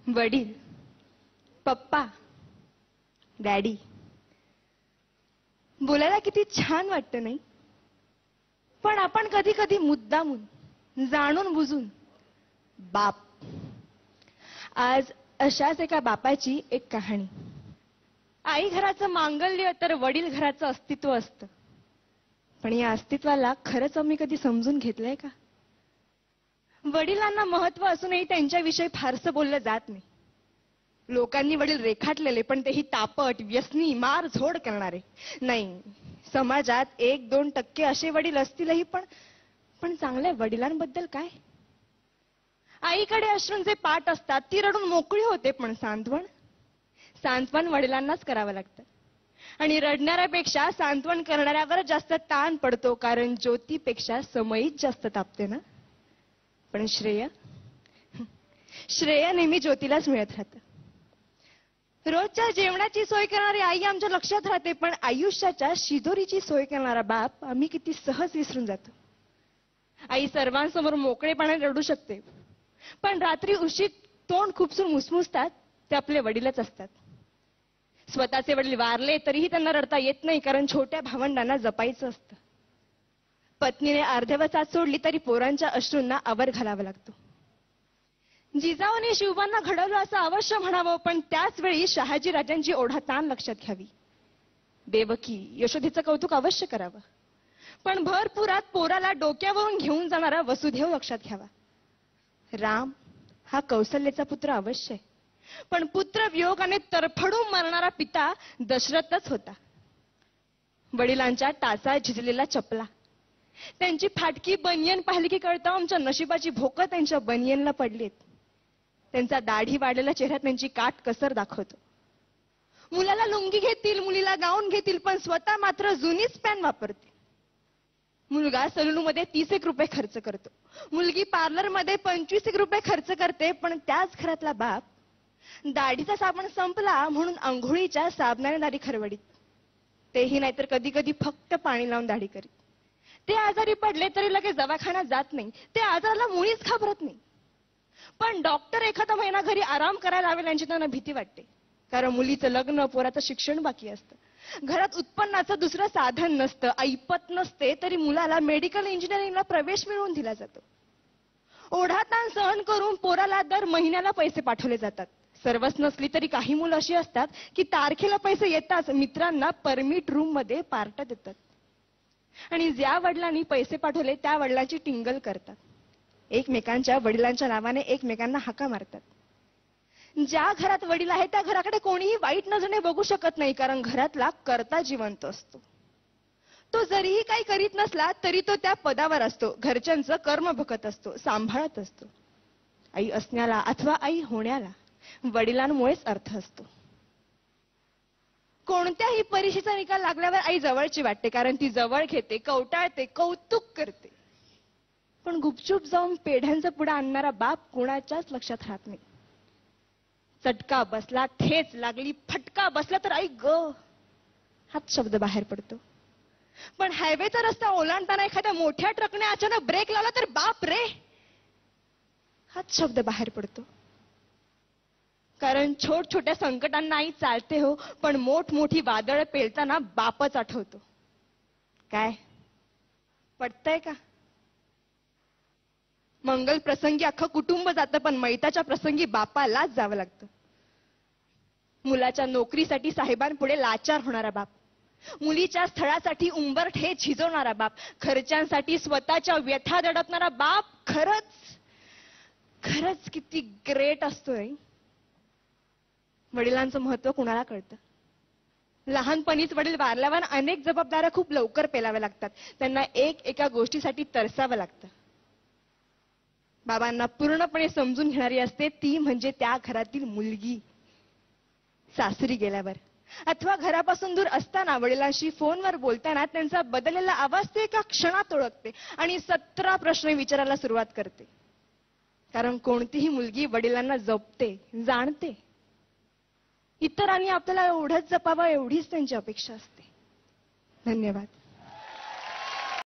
वडील, पप्पा, डॅडी बोलायला किती छान वाटतं नाही? पण आपण कधी कधी मुद्दामून जाणून बुजून बाप. आज अशाच एका बापाची एक कहाणी. आई घराचं मांगल्य तर वडील घराचं अस्तित्व असतं. पण या अस्तित्वाला खरंच आम्ही कधी समजून घेतलंय का? वडिलांना महत्व असूनही त्यांच्याविषयी फारसं बोललं जात नाही. लोकांनी वडील रेखाटलेले, पण तेही तापट, व्यसनी, मार झोड करणारे. नाही, समाजात 1-2% असे वडील असतीलही, पण चांगल्या वडिलांबद्दल काय? आईकडे अश्रूंचे पाट असतात, ती रडून मोकळी होते, पण सांत्वन वडिलांनाच करावं लागतं. आणि रडणाऱ्यापेक्षा सांत्वन करणाऱ्यावर जास्त ताण पडतो, कारण ज्योतीपेक्षा समईच जास्त तापते ना. पण श्रेय नेहमी ज्योतीलाच मिळत राहतं. रोजच्या जेवणाची सोय करणारी आई आमच्या लक्षात राहते, पण आयुष्याच्या शिदोरीची सोय करणारा बाप आम्ही किती सहज विसरून जातो. आई सर्वांसमोर मोकळेपणाने रडू शकते, पण रात्री उशीत तोंड खुपसून मुसमुसतात ते आपले वडीलच असतात. स्वतःचे वडील वारले तरीही त्यांना रडता येत नाही, कारण छोट्या भावंडांना जपायचं असतं. पत्नीने अर्धवसात सोडली तरी पोरांच्या अश्रूंना आवर घालावा लागतो. जिजाऊने शिवबांना घडवलं असं अवश्य म्हणावं, पण त्याच वेळी शहाजी राजांची ओढाताण लक्षात घ्यावी. देवकी, यशोदेचं कौतुक अवश्य करावं, पण भरपुरात पोराला डोक्यावरून घेऊन जाणारा वसुदेव लक्षात घ्यावा. राम हा कौसल्याचा पुत्र अवश्य आहे, पण पुत्र वियोगाने तरफडून मरणारा पिता दशरथच होता. वडिलांच्या टाचा झिजलेला चपला, त्यांची फाटकी बनियन पाहिली की कळतं आमच्या नशिबाची भोकं त्यांच्या बनियनला पडलीत. त्यांचा दाढी वाढलेला चेहरा त्यांची काट कसर दाखवतो. मुलाला लुंगी घेतील, मुलीला गाऊन घेतील, पण स्वतः मात्र जुनीच पॅन वापरते. मुलगा सलूनमध्ये 30 रुपये खर्च करतो, मुलगी पार्लरमध्ये 25 रुपये खर्च करते, पण त्याच घरातला बाप दाढीचा साबण संपला म्हणून अंघोळीच्या साबणाने दाढी खरवडीत. तेही नाहीतर कधी कधी फक्त पाणी लावून दाढी करीत. ते आजारी पडले तरी लगेच दवाखान्यात जात नाही, ते आजाराला मुळीच घाबरत नाही. पण डॉक्टर एखादा महिना घरी आराम करायला लावेल यांची त्यांना भीती वाटते, कारण मुलीचं लग्न, पोराचं शिक्षण बाकी असतं. घरात उत्पन्नाचं दुसरं साधन नसतं, ऐपत नसते, तरी मुलाला मेडिकल इंजिनिअरिंगला प्रवेश मिळवून दिला जातो. ओढाताण सहन करून पोराला दर महिन्याला पैसे पाठवले जातात. सर्वच नसली तरी काही मुलं अशी असतात की तारखेला पैसे येताच मित्रांना परमिट रूम मध्ये पार्ट्या देतात, आणि ज्या वडिलांनी पैसे पाठवले त्या वडिलांची टिंगल करतात. एकमेकांच्या वडिलांच्या नावाने एकमेकांना हाका मारतात. ज्या घरात वडील आहे त्या घराकडे कोणीही वाईट नजरेने बघू शकत नाही, कारण घरातला कर्ता जिवंत असतो. तो जरीही काही करीत नसला तरी तो त्या पदावर असतो, घरच्यांचं कर्म बघत असतो, सांभाळत असतो. आई असण्याला अथवा आई होण्याला वडिलांमुळेच अर्थ असतो. कोणत्याही परीक्षेचा निकाल लागल्यावर आई जवळची वाटते, कारण ती जवळ घेते, कवटाळते, कौतुक करते. पण गुपचूप जाऊन पेढ्यांचा पुडा आणणारा बाप कोणाच्याच लक्षात राहत नाही. चटका बसला, ठेच लागली, फटका बसला तर आई ग हाच शब्द बाहेर पडतो. पण हायवेचा रस्ता ओलांडताना एखाद्या मोठ्या ट्रकने अचानक ब्रेक लावला तर बाप रे हाच शब्द बाहेर पडतो. कारण छोट्या संकटांना आई चालते हो, पण मोठी वादळ पेलताना बापच आठवतो. काय पटतंय का? मंगल प्रसंगी अख्खं कुटुंब जातं, पण मैताच्या प्रसंगी बापालाच जावं लागतं. मुलाच्या नोकरीसाठी साहेबांपुढे लाचार होणारा बाप, मुलीच्या स्थळासाठी उंबरठे झिजवणारा बाप, खर्चांसाठी स्वतःच्या व्यथा दडपणारा बाप खरंच किती ग्रेट असतोय. वडिलांचं महत्व कुणाला कळतं? लहानपणीच वडील वारल्यावर अनेक जबाबदाऱ्या खूप लवकर पेलाव्या लागतात. त्यांना एका गोष्टीसाठी तरसावं लागतं. बाबांना पूर्णपणे समजून घेणारी असते ती म्हणजे त्या घरातील मुलगी. सासरी गेल्यावर अथवा घरापासून दूर असताना वडिलांशी फोनवर बोलताना त्यांचा बदललेला आवाज ते एका क्षणात ओळखते आणि 17 प्रश्न विचारायला सुरुवात करते. कारण कोणतीही मुलगी वडिलांना जपते, जाणते. इतरांनी आपल्याला एवढंच जपावं एवढीच त्यांची अपेक्षा असते. धन्यवाद.